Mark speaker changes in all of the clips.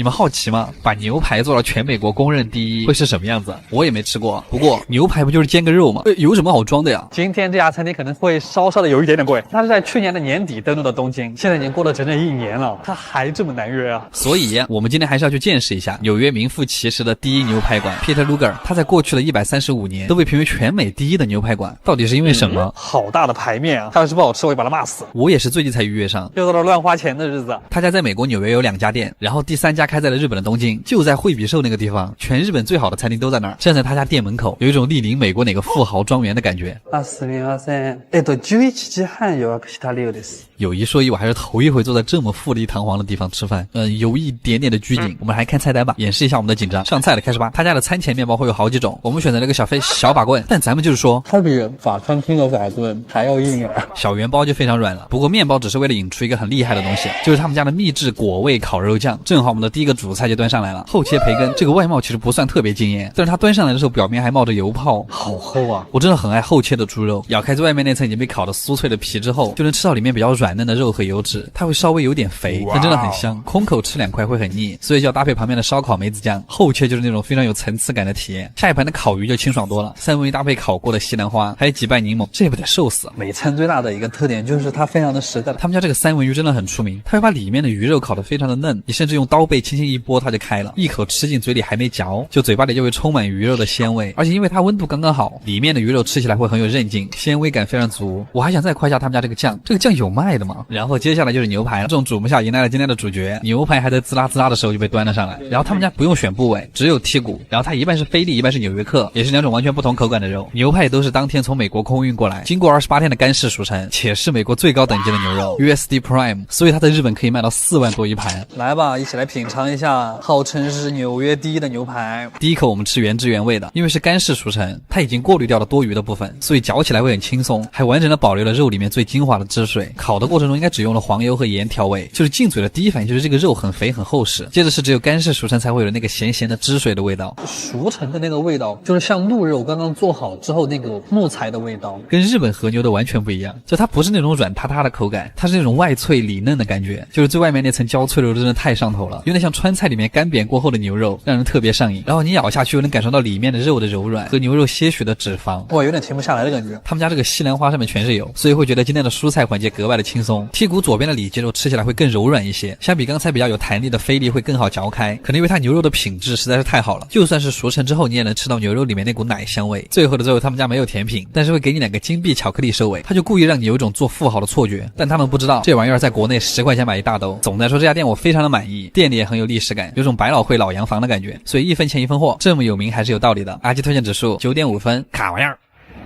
Speaker 1: 你们好奇吗？把牛排做到全美国公认第一会是什么样子？我也没吃过，不过牛排不就是煎个肉吗？有什么好装的呀？
Speaker 2: 今天这家餐厅可能会稍稍的有一点点贵，它是在去年的年底登陆的东京，现在已经过了整整1年了，它还这么难约啊！
Speaker 1: 所以我们今天还是要去见识一下纽约名副其实的第一牛排馆 Peter Luger。他在过去的135年都被评为全美第一的牛排馆，到底是因为什么？
Speaker 2: 好大的排面啊！他要是不好吃，我就把他骂死。
Speaker 1: 我也是最近才预约上，
Speaker 2: 又到了乱花钱的日子。
Speaker 1: 他家在美国纽约有2家店，然后第3家开在了日本的东京，就在惠比寿那个地方，全日本最好的餐厅都在那儿。站在他家店门口，有一种莅临美国哪个富豪庄园的感觉。
Speaker 2: すみません。11時半予約した料です。
Speaker 1: 有一说一，我还是头一回坐在这么富丽堂皇的地方吃饭，有一点点的拘谨。我们来看菜单吧，演示一下我们的紧张。上菜了，开始吧。他家的餐前面包会有好几种，我们选择了个小把棍，但咱们就是说，
Speaker 2: 它比法餐厅的法棍还要硬啊。
Speaker 1: 小圆包就非常软了，不过面包只是为了引出一个很厉害的东西，就是他们家的秘制果味烤肉酱。正好我们的第一个主菜就端上来了，厚切培根。这个外貌其实不算特别惊艳，但是它端上来的时候表面还冒着油泡，
Speaker 2: 好厚啊！
Speaker 1: 我真的很爱厚切的猪肉，咬开外面那层已经被烤得酥脆的皮之后，就能吃到里面比较软嫩的肉和油脂。它会稍微有点肥，但真的很香，空口吃2块会很腻，所以就要搭配旁边的烧烤梅子酱。厚切就是那种非常有层次感的体验。下一盘的烤鱼就清爽多了，三文鱼搭配烤过的西兰花，还有几瓣柠檬，这也不得瘦死。
Speaker 2: 美餐最大的一个特点就是它非常的实在，
Speaker 1: 他们家这个三文鱼真的很出名，它会把里面的鱼肉烤得非常的嫩，你甚至用刀背轻轻一拨它就开了，一口吃进嘴里还没嚼，就嘴巴里就会充满鱼肉的鲜味。而且因为它温度刚刚好，里面的鱼肉吃起来会很有韧劲，鲜味感非常足。我还想再夸一下他们家这个酱，这个酱有卖的吗？然后接下来就是牛排了，这种煮不下迎来了今天的主角。牛排还在滋啦滋啦的时候就被端了上来，然后他们家不用选部位，只有剔骨，然后它一半是菲力，一半是纽约客，也是2种完全不同口感的肉。牛排也都是当天从美国空运过来，经过28天的干式熟成，且是美国最高等级的牛肉 USD Prime， 所以它在日本可以卖到4万多一盘。
Speaker 2: 来吧，一起来品尝一下号称是纽约第一的牛排。
Speaker 1: 第一口我们吃原汁原味的，因为是干式熟成，它已经过滤掉了多余的部分，所以嚼起来会很轻松，还完整的保留了肉里面最精华的汁水。烤的过程中应该只用了黄油和盐调味，就是进嘴的第一反应就是这个肉很肥很厚实，接着是只有干式熟成才会有那个咸咸的汁水的味道。
Speaker 2: 熟成的那个味道就是像鹿肉刚刚做好之后那个木材的味道，
Speaker 1: 跟日本和牛的完全不一样，就它不是那种软塌塌的口感，它是那种外脆里嫩的感觉，就是最外面那层焦脆的肉真的太上头了，有点像川菜里面干煸过后的牛肉，让人特别上瘾。然后你咬下去又能感受到里面的肉的柔软和牛肉些许的脂肪，
Speaker 2: 哇，有点停不下来的感觉。
Speaker 1: 他们家这个西兰花上面全是油，所以会觉得今天的蔬菜环节格外的轻松。剔骨左边的里脊肉吃起来会更柔软一些，相比刚才比较有弹力的菲力会更好嚼开，可能因为它牛肉的品质实在是太好了，就算是熟成之后你也能吃到牛肉里面那股奶香味。最后他们家没有甜品，但是会给你2个金币巧克力收尾，他就故意让你有一种做富豪的错觉，但他们不知道这玩意儿在国内10块钱买一大兜。总的来说这家店我非常的满意，店里也很有历史感，有种百老汇老洋房的感觉，所以1分钱1分货，这么有名还是有道理的。阿基推荐指数9.5分，卡玩意儿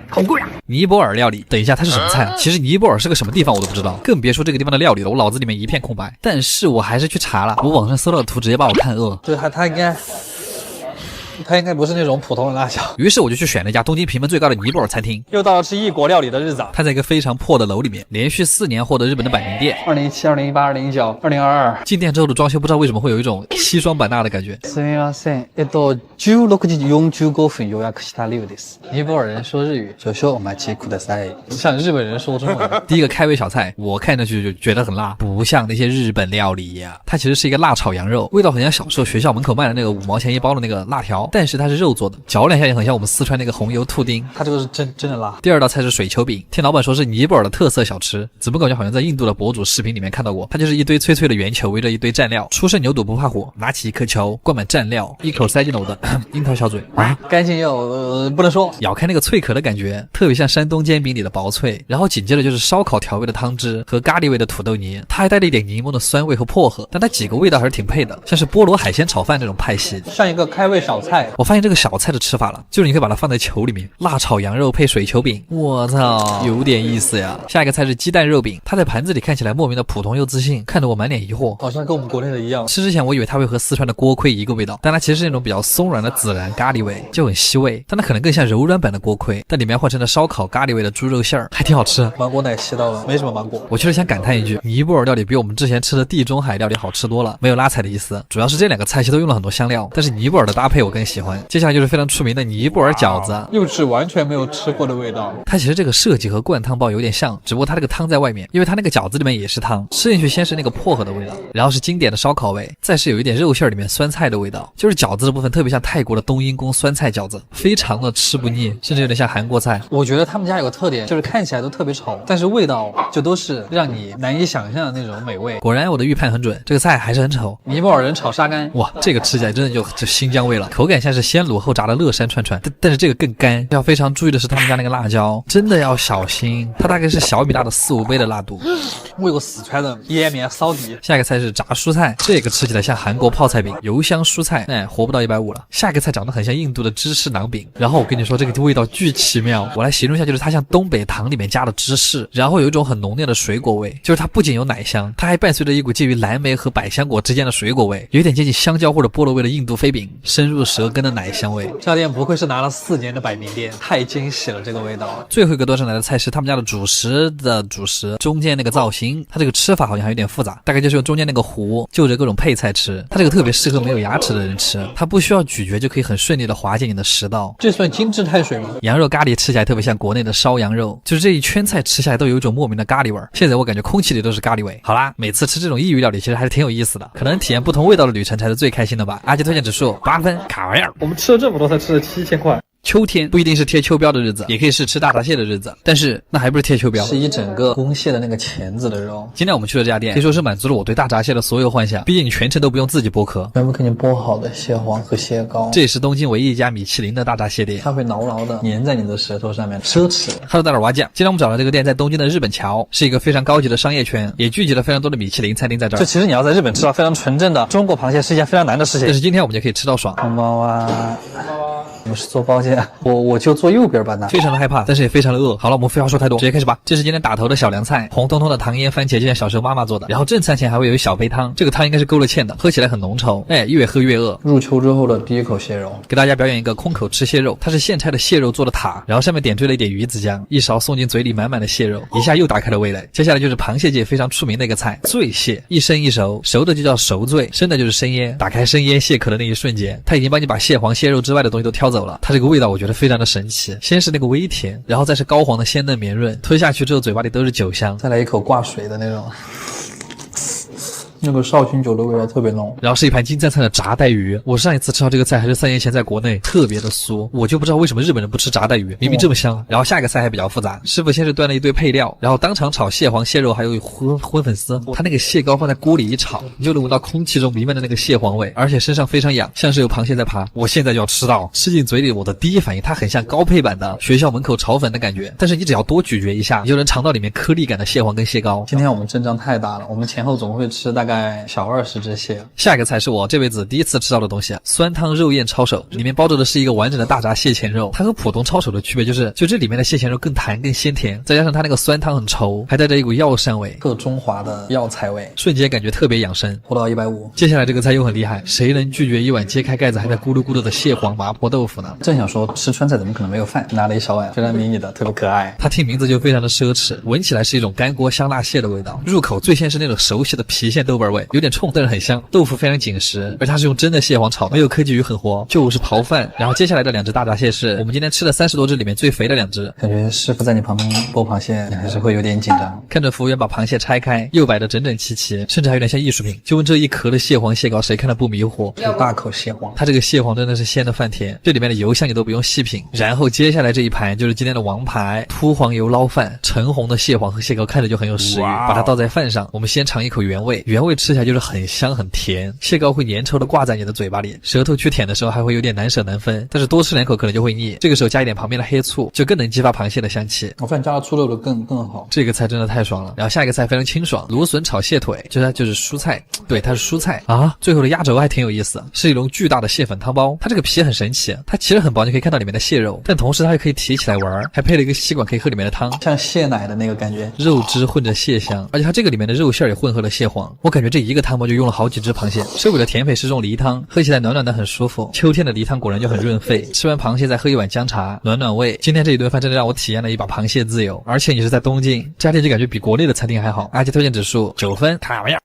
Speaker 1: 好贵啊！尼泊尔料理，等一下它是什么菜啊？其实尼泊尔是个什么地方我都不知道，更别说这个地方的料理了，我脑子里面一片空白。但是我还是去查了，我网上搜到的图直接把我看饿。
Speaker 2: 对，它应该不是那种普通的辣椒。
Speaker 1: 于是我就去选了一家东京评分最高的尼泊尔餐厅。
Speaker 2: 又到了吃异国料理的日子。
Speaker 1: 它在一个非常破的楼里面，连续4年获得日本的百名店。
Speaker 2: 2017、2018、2019、2022。
Speaker 1: 进店之后的装修不知道为什么会有一种西双版纳的感觉。
Speaker 2: すみません。16時45分予約した料です。尼泊尔人说日语，少々お待ちください。像日本人说中文。
Speaker 1: 第一个开胃小菜，我看上去就觉得很辣，不像那些日本料理呀。它其实是一个辣炒羊肉，味道很像小时候学校门口卖的那个5毛钱一包的那个辣条，但是它是肉做的，嚼2下也很像我们四川那个红油兔丁。
Speaker 2: 它这个是真的辣。
Speaker 1: 第2道菜是水球饼，听老板说是尼泊尔的特色小吃，怎么感觉好像在印度的博主视频里面看到过。它就是一堆脆脆的圆球围着一堆蘸料，初生牛肚不怕火，拿起一颗球灌满蘸料，一口塞进了我的樱桃小嘴。
Speaker 2: 干净又不能说，
Speaker 1: 咬开那个脆壳的感觉特别像山东煎饼里的薄脆。然后紧接着就是烧烤调味的汤汁和咖喱味的土豆泥，它还带了一点柠檬的酸味和薄荷，但它几个味道还是挺配的，像是菠萝海鲜炒饭这种派系，
Speaker 2: 像一个开胃小菜。
Speaker 1: 我发现这个小菜的吃法了，就是你可以把它放在球里面，辣炒羊肉配水球饼，我操，有点意思呀。下一个菜是鸡蛋肉饼，它在盘子里看起来莫名的普通又自信，看得我满脸疑惑，
Speaker 2: 好像跟我们国内的一样。
Speaker 1: 吃之前我以为它会和四川的锅盔一个味道，但它其实是那种比较松软的孜然咖喱味，就很吸味，但它可能更像柔软版的锅盔，但里面换成了烧烤咖喱味的猪肉馅儿，还挺好吃。
Speaker 2: 芒果奶吸到了，没什么芒果。
Speaker 1: 我其实想感叹一句，尼泊尔料理比我们之前吃的地中海料理好吃多了，没有拉踩的意思，主要是这2个菜系都用了很多香料，但是尼泊尔的搭配我更更喜欢。接下来就是非常出名的尼泊尔饺子，
Speaker 2: 又是完全没有吃过的味道。
Speaker 1: 它其实这个设计和灌汤包有点像，只不过它这个汤在外面，因为它那个饺子里面也是汤，吃进去先是那个薄荷的味道，然后是经典的烧烤味，再是有一点肉馅里面酸菜的味道，就是饺子的部分特别像泰国的冬阴功酸菜饺子，非常的吃不腻，甚至有点像韩国菜。
Speaker 2: 我觉得他们家有个特点，就是看起来都特别丑，但是味道就都是让你难以想象的那种美味。
Speaker 1: 果然我的预判很准，这个菜还是很丑。
Speaker 2: 尼泊尔人炒沙干，
Speaker 1: 哇，这个吃起来真的就新疆味了，口感像是先卤后炸的乐山串串，但是这个更干。要非常注意的是他们家那个辣椒，真的要小心，它大概是小米辣的4、5倍的辣度。
Speaker 2: 为我四川的滇面烧底。
Speaker 1: 下一个菜是炸蔬菜，这个吃起来像韩国泡菜饼，油香蔬菜，活不到150了。下一个菜长得很像印度的芝士馕饼，然后我跟你说这个味道巨奇妙，我来形容一下，就是它像东北糖里面加了芝士，然后有一种很浓烈的水果味，就是它不仅有奶香，它还伴随着一股介于蓝莓和百香果之间的水果味，有点接近香蕉或者菠萝味的印度飞饼，深入舌根的奶香味。
Speaker 2: 这家店不愧是拿了4年的百名店，太惊喜了，这个味道。
Speaker 1: 最后一个端上来的菜是他们家的主食的主食，中间那个造型，它这个吃法好像还有点复杂，大概就是用中间那个糊就着各种配菜吃，它这个特别适合没有牙齿的人吃，它不需要咀嚼就可以很顺利的滑进你的食道。
Speaker 2: 这算精致碳水吗？
Speaker 1: 羊肉咖喱吃起来特别像国内的烧羊肉，就是这一圈菜吃下来都有一种莫名的咖喱味，现在我感觉空气里都是咖喱味。好啦，每次吃这种异域料理其实还是挺有意思的，可能体验不同味道的旅程才是最开心的吧。阿杰推荐指数8分，卡玩意儿。
Speaker 2: 我们吃了这么多才吃了7000块。
Speaker 1: 秋天不一定是贴秋膘的日子，也可以是吃大闸蟹的日子，但是那还不是贴秋膘，
Speaker 2: 是一整个公蟹的那个钳子的肉。
Speaker 1: 今天我们去的这家店可以说是满足了我对大闸蟹的所有幻想，毕竟全程都不用自己剥壳，
Speaker 2: 全部给你剥好的蟹黄和蟹膏。
Speaker 1: 这也是东京唯一一家米其林的大闸蟹店，
Speaker 2: 它会牢牢的粘在你的舌头上面，奢侈。
Speaker 1: Hello， 大家好，我酱。今天我们找的这个店在东京的日本桥，是一个非常高级的商业圈，也聚集了非常多的米其林餐厅在这儿。
Speaker 2: 就其实你要在日本吃到非常纯正的中国螃蟹是一件非常难的事情，
Speaker 1: 但是今天我们就可以吃到爽。
Speaker 2: こんばんは。我是做包间，我就坐右边吧那。
Speaker 1: 非常的害怕，但是也非常的饿。好了，我们废话说太多，直接开始吧。这是今天打头的小凉菜，红彤彤的糖腌番茄，就像小时候妈妈做的。然后正餐前还会有一小杯汤，这个汤应该是勾了芡的，喝起来很浓稠，越喝越饿。
Speaker 2: 入秋之后的第一口蟹肉，
Speaker 1: 给大家表演一个空口吃蟹肉，它是现拆的蟹肉做的塔，然后上面点缀了一点鱼子酱，一勺送进嘴里，满满的蟹肉，一下又打开了味蕾。接下来就是螃蟹界非常出名的一个菜，醉蟹，一生一熟，熟的就叫熟醉，生的就是生腌。打开生腌蟹壳的那一瞬间，它已经帮你把蟹黄、蟹肉之外的东西都挑走了，它这个味道我觉得非常的神奇。先是那个微甜，然后再是膏黄的鲜嫩绵润，吞下去之后嘴巴里都是酒香，
Speaker 2: 再来一口挂水的那种。那个绍兴酒的味道特别浓，
Speaker 1: 然后是一盘金灿灿的炸带鱼。我上一次吃到这个菜还是3年前在国内，特别的酥，我就不知道为什么日本人不吃炸带鱼，明明这么香。然后下一个菜还比较复杂，师傅先是端了一堆配料，然后当场炒蟹黄、蟹肉还有荤粉丝，他那个蟹膏放在锅里一炒，你就能闻到空气中弥漫的那个蟹黄味，而且身上非常痒，像是有螃蟹在爬。我现在就要吃到，吃进嘴里，我的第一反应它很像高配版的学校门口炒粉的感觉，但是你只要多咀嚼一下，你就能尝到里面颗粒感的蟹黄跟蟹膏。
Speaker 2: 今天我们阵仗太大了，我们前后总会吃大概小20只蟹。
Speaker 1: 下一个菜是我这辈子第一次吃到的东西，酸汤肉燕抄手，里面包着的是一个完整的大闸蟹前肉。它和普通抄手的区别就这里面的蟹前肉更弹更鲜甜，再加上它那个酸汤很稠，还带着一股药膳味，
Speaker 2: 特中华的药材味，
Speaker 1: 瞬间感觉特别养生。
Speaker 2: 活到150。
Speaker 1: 接下来这个菜又很厉害，谁能拒绝一碗揭开盖子还在咕噜咕噜的蟹黄麻婆豆腐呢？
Speaker 2: 正想说吃川菜怎么可能没有饭，拿了一小碗非常迷你的，特别可爱。
Speaker 1: 它听名字就非常的奢侈，闻起来是一种干锅香辣蟹的味道，入口最先是那种熟悉的郫县豆瓣味，有点冲但是很香，豆腐非常紧实，而它是用真的蟹黄炒的，没有科技鱼很活，就是刨饭。然后接下来的2只大闸蟹是我们今天吃了30多只里面最肥的2只。
Speaker 2: 感觉师傅在你旁边剥螃蟹，你还是会有点紧张。
Speaker 1: 看着服务员把螃蟹拆开，又摆得整整齐齐，甚至还有点像艺术品。就问这一壳的蟹黄蟹膏，谁看了不迷惑？
Speaker 2: 有大口蟹黄，
Speaker 1: 它这个蟹黄真的是鲜的饭甜，这里面的油香你都不用细品。然后接下来这一盘就是今天的王牌，秃黄油捞饭，橙红的蟹黄和蟹膏看着就很有食欲。把它倒在饭上，我们先尝一口原味，原味吃起来就是很香很甜，蟹膏会粘稠的挂在你的嘴巴里，舌头去舔的时候还会有点难舍难分，但是多吃2口可能就会腻。这个时候加一点旁边的黑醋，就更能激发螃蟹的香气。
Speaker 2: 我发现加了醋肉的更好。
Speaker 1: 这个菜真的太爽了。然后下一个菜非常清爽，芦笋炒蟹腿，就是蔬菜，对，它是蔬菜啊。最后的压轴还挺有意思，是一笼巨大的蟹粉汤包，它这个皮很神奇，它其实很薄，你可以看到里面的蟹肉，但同时它还可以提起来玩，还配了一个吸管可以喝里面的汤，
Speaker 2: 像蟹奶的那个感觉，
Speaker 1: 肉汁混着蟹香，而且它这个里面的肉馅也混合了蟹黄，我感觉这一个汤包就用了好几只螃蟹。收尾的甜配是这种梨汤，喝起来暖暖的很舒服，秋天的梨汤果然就很润肺。吃完螃蟹再喝一碗姜茶，暖暖胃。今天这一顿饭真的让我体验了一把螃蟹自由，而且你是在东京，这家店就感觉比国内的餐厅还好。阿杰推荐指数9分，看玩意儿。